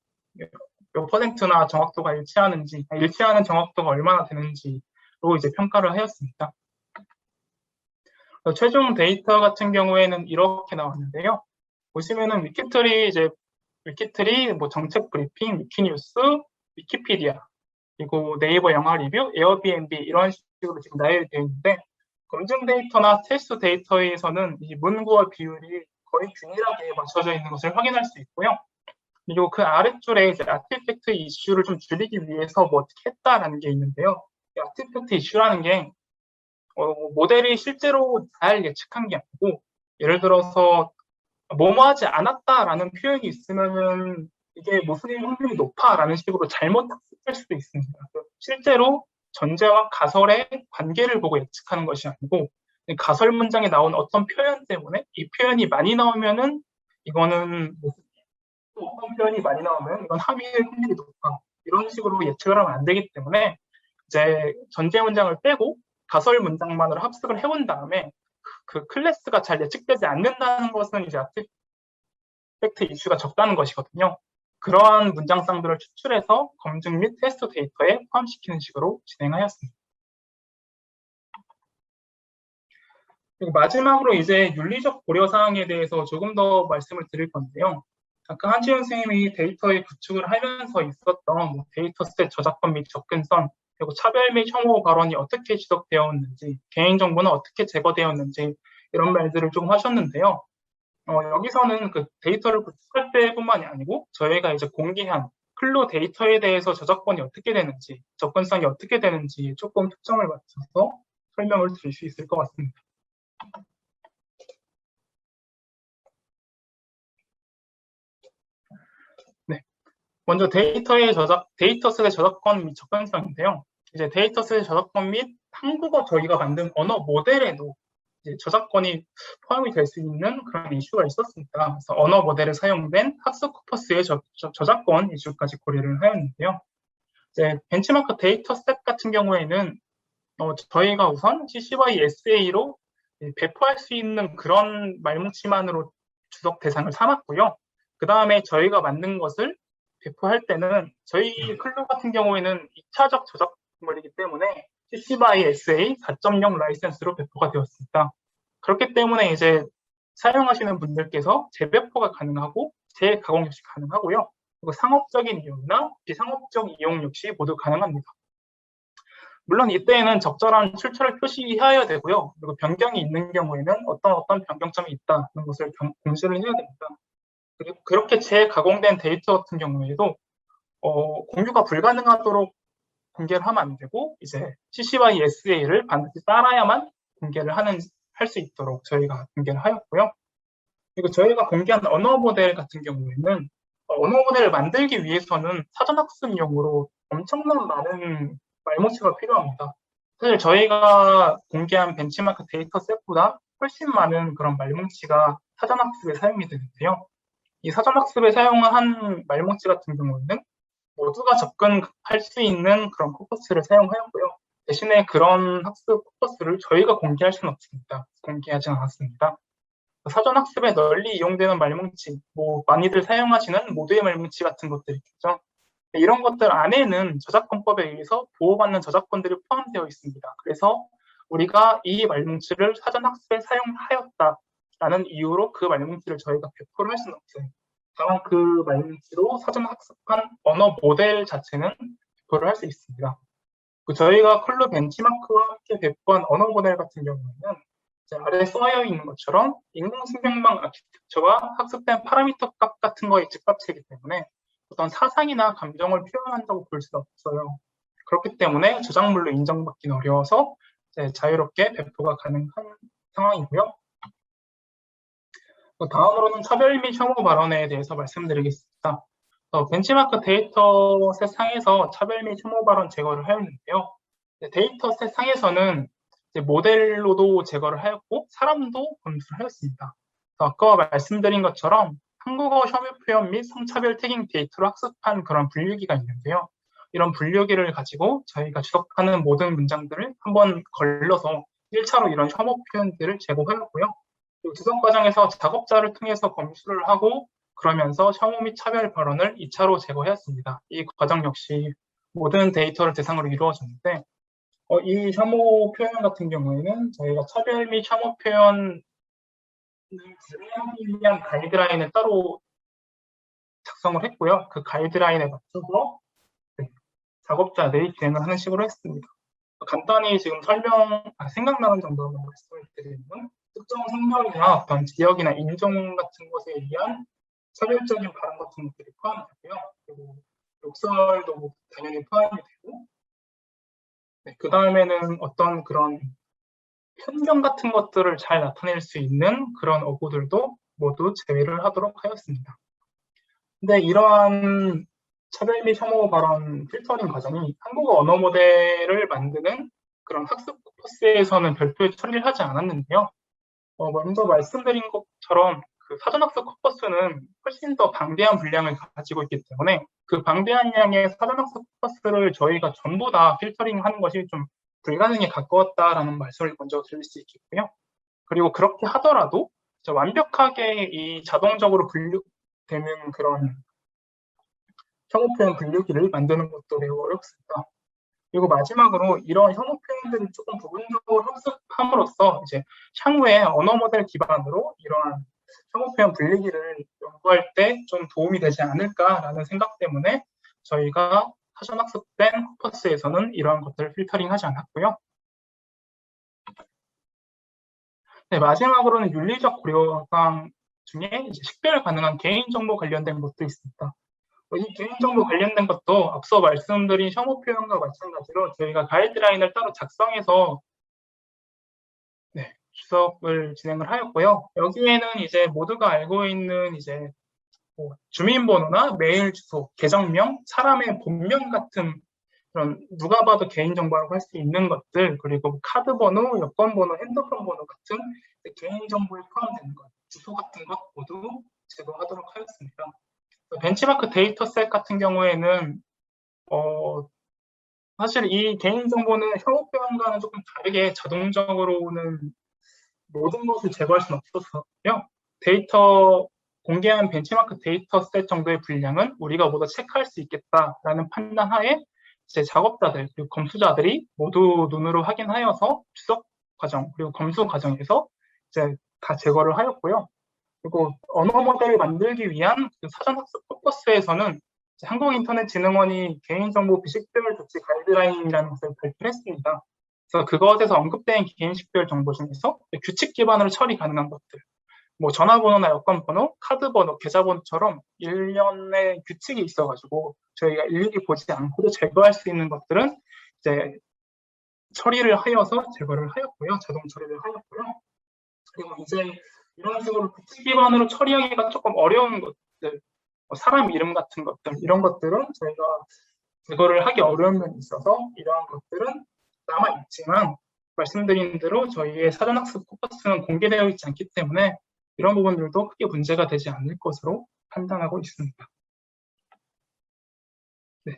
몇 퍼센트나 정확도가 일치하는지, 일치하는 정확도가 얼마나 되는지로 이제 평가를 하였습니다. 최종 데이터 같은 경우에는 이렇게 나왔는데요. 보시면은 위키트리, 뭐 정책 브리핑, 위키뉴스, 위키피디아, 그리고 네이버 영화 리뷰, 에어비앤비 이런 식으로 지금 나열되어 있는데 검증 데이터나 테스트 데이터에서는 이 문구와 비율이 거의 균일하게 맞춰져 있는 것을 확인할 수 있고요. 그리고 그 아래줄에 이제 아티팩트 이슈를 좀 줄이기 위해서 뭐 어떻게 했다라는 게 있는데요. 이 아티팩트 이슈라는 게 모델이 실제로 잘 예측한 게 아니고 예를 들어서 뭐뭐 하지 않았다라는 표현이 있으면은 이게 모순일 확률이 높아라는 식으로 잘못 학습할 수도 있습니다. 실제로 전제와 가설의 관계를 보고 예측하는 것이 아니고 가설 문장에 나온 어떤 표현 때문에 이 표현이 많이 나오면은 이거는 또 어떤 표현이 많이 나오면 이건 함의일 확률이 높아 이런 식으로 예측을 하면 안 되기 때문에 이제 전제 문장을 빼고 가설 문장만으로 합숙을 해온 다음에 그 클래스가 잘 예측되지 않는다는 것은 이제 아티팩트 이슈가 적다는 것이거든요. 그러한 문장상들을 추출해서 검증 및 테스트 데이터에 포함시키는 식으로 진행하였습니다. 그리고 마지막으로 이제 윤리적 고려 사항에 대해서 조금 더 말씀을 드릴 건데요. 아까 한지훈 선생님이 데이터의 구축을 하면서 있었던 뭐 데이터셋 저작권 및 접근성, 그리고 차별 및 혐오 발언이 어떻게 지적되었는지, 개인정보는 어떻게 제거되었는지 이런 말들을 좀 하셨는데요. 여기서는 그 데이터를 구축할 때뿐만이 아니고 저희가 이제 공개한 클로 데이터에 대해서 저작권이 어떻게 되는지, 접근성이 어떻게 되는지 조금 특정을 맞춰서 설명을 드릴 수 있을 것 같습니다. 네. 먼저 데이터셋의 저작권 및 접근성인데요. 이제 데이터셋의 저작권 및 한국어 저희가 만든 언어 모델에도 이제 저작권이 포함이 될 수 있는 그런 이슈가 있었습니다. 그래서 언어 모델에 사용된 학습 코퍼스의 저작권 이슈까지 고려를 하였는데요. 이제 벤치마크 데이터셋 같은 경우에는 저희가 우선 CCY SA로 배포할 수 있는 그런 말뭉치만으로 주석 대상을 삼았고요. 그 다음에 저희가 만든 것을 배포할 때는 저희 클럽 같은 경우에는 2차적 저작물이기 때문에 CC BY SA 4.0 라이센스로 배포가 되었습니다. 그렇기 때문에 이제 사용하시는 분들께서 재배포가 가능하고 재가공 역시 가능하고요. 그리고 상업적인 이용이나 비상업적 이용 역시 모두 가능합니다. 물론 이때에는 적절한 출처를 표시해야 되고요. 그리고 변경이 있는 경우에는 어떤 변경점이 있다는 것을 공시를 해야 됩니다. 그리고 그렇게 재가공된 데이터 같은 경우에도 공유가 불가능하도록 공개를 하면 안 되고 이제 CC BY SA를 반드시 따라야만 공개를 할 수 있도록 저희가 공개를 하였고요. 그리고 저희가 공개한 언어 모델 같은 경우에는 언어 모델을 만들기 위해서는 사전학습용으로 엄청난 많은 말뭉치가 필요합니다. 사실 저희가 공개한 벤치마크 데이터셋보다 훨씬 많은 그런 말뭉치가 사전학습에 사용이 되는데요. 이 사전학습에 사용한 말뭉치 같은 경우에는 모두가 접근할 수 있는 그런 코퍼스를 사용하였고요. 대신에 그런 학습 코퍼스를 저희가 공개할 수는 없습니다. 공개하지 않았습니다. 사전학습에 널리 이용되는 말뭉치, 뭐 많이들 사용하시는 모두의 말뭉치 같은 것들이 있죠. 이런 것들 안에는 저작권법에 의해서 보호받는 저작권들이 포함되어 있습니다. 그래서 우리가 이 말뭉치를 사전학습에 사용하였다라는 이유로 그 말뭉치를 저희가 배포를 할 수는 없어요. 다만 그 말뭉치로 사전학습한 언어 모델 자체는 배포를 할 수 있습니다. 저희가 클로 벤치마크와 함께 배포한 언어 모델 같은 경우에는 아래 써여 있는 것처럼 인공신경망 아키텍처와 학습된 파라미터 값 같은 거에 집합체이기 때문에 어떤 사상이나 감정을 표현한다고 볼 수는 없어요. 그렇기 때문에 저작물로 인정받기는 어려워서 자유롭게 배포가 가능한 상황이고요. 다음으로는 차별 및 혐오 발언에 대해서 말씀드리겠습니다. 벤치마크 데이터셋 상에서 차별 및 혐오 발언 제거를 하였는데요. 데이터셋 상에서는 모델로도 제거를 하였고 사람도 검수를 하였습니다. 아까 말씀드린 것처럼 한국어 혐오 표현 및 성차별 태깅 데이터로 학습한 그런 분류기가 있는데요. 이런 분류기를 가지고 저희가 주석하는 모든 문장들을 한번 걸러서 1차로 이런 혐오 표현들을 제거하였고요. 주석 과정에서 작업자를 통해서 검수를 하고 그러면서 혐오 및 차별 발언을 2차로 제거하였습니다. 이 과정 역시 모든 데이터를 대상으로 이루어졌는데 이 혐오 표현 같은 경우에는 저희가 차별 및 혐오 표현을 제외하기 위한 가이드라인을 따로 작성을 했고요. 그 가이드라인에 맞춰서 작업자들이 진행을 하는 식으로 했습니다. 간단히 지금 생각나는 정도로 말씀을 드리면 특정 성별이나 어떤 지역이나 인종 같은 것에 의한 차별적인 발언 같은 것들이 포함이 되고요. 그리고 욕설도 당연히 포함이 되고 그 다음에는 어떤 그런 편견 같은 것들을 잘 나타낼 수 있는 그런 어구들도 모두 제외를 하도록 하였습니다. 근데 이러한 차별 및 혐오 발언 필터링 과정이 한국어 언어 모델을 만드는 그런 학습 코퍼스에서는 별도의 처리를 하지 않았는데요. 먼저 말씀드린 것처럼 그 사전학습 코퍼스는 훨씬 더 방대한 분량을 가지고 있기 때문에 그 방대한 양의 사전학습 코퍼스를 저희가 전부 다 필터링하는 것이 좀 불가능에 가까웠다라는 말씀을 먼저 드릴 수 있겠고요. 그리고 그렇게 하더라도 완벽하게 이 자동적으로 분류되는 그런 혐오 표현 분류기를 만드는 것도 매우 어렵습니다. 그리고 마지막으로 이런 혐오 표현들을 조금 부분적으로 학습함으로써 이제 향후에 언어 모델 기반으로 이러한 혐오 표현 분리기를 연구할 때 좀 도움이 되지 않을까라는 생각 때문에 저희가 사전 학습된 코퍼스에서는 이러한 것들을 필터링하지 않았고요. 네, 마지막으로는 윤리적 고려사항 중에 이제 식별 가능한 개인정보 관련된 것도 있습니다. 이 개인정보 관련된 것도 앞서 말씀드린 혐오 표현과 마찬가지로 저희가 가이드라인을 따로 작성해서 수업을 진행을 하였고요. 여기에는 이제 모두가 알고 있는 이제 뭐 주민번호나 메일 주소, 계정명, 사람의 본명 같은 그런 누가 봐도 개인정보라고 할 수 있는 것들, 그리고 카드번호, 여권번호, 핸드폰번호 같은 개인정보에 포함되는 것, 주소 같은 것 모두 제거하도록 하였습니다. 벤치마크 데이터셋 같은 경우에는 사실 이 개인정보는 혐오 표현과는 조금 다르게 자동적으로는 모든 것을 제거할 수는 없었고요. 공개한 벤치마크 데이터셋 정도의 분량은 우리가 모두 체크할 수 있겠다라는 판단하에 이제 작업자들 그리고 검수자들이 모두 눈으로 확인하여서 추적 과정 그리고 검수 과정에서 이제 다 제거를 하였고요. 그리고 언어 모델을 만들기 위한 그 사전 학습 퍼포스에서는 한국인터넷진흥원이 개인정보 비식별 조치 가이드라인이라는 것을 발표했습니다. 그래서 그것에서 언급된 개인식별 정보 중에서 규칙 기반으로 처리 가능한 것들, 뭐 전화번호나 여권번호, 카드번호, 계좌번호처럼 일련의 규칙이 있어가지고 저희가 일일이 보지 않고도 제거할 수 있는 것들은 이제 처리를 하여서 제거를 하였고요. 자동 처리를 하였고요. 그리고 이제 이런 식으로 규칙 기반으로 처리하기가 조금 어려운 것들, 사람 이름 같은 것들, 이런 것들은 저희가 제거를 하기 어려운 면이 있어서 이러한 것들은 남아있지만 말씀드린 대로 저희의 사전학습 코퍼스는 공개되어 있지 않기 때문에 이런 부분들도 크게 문제가 되지 않을 것으로 판단하고 있습니다. 네,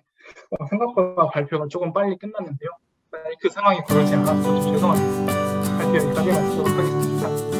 생각보다 발표가 조금 빨리 끝났는데요. 그 상황이 그러지 않아서 좀 죄송합니다. 발표 여기까지 마치도록 하겠습니다.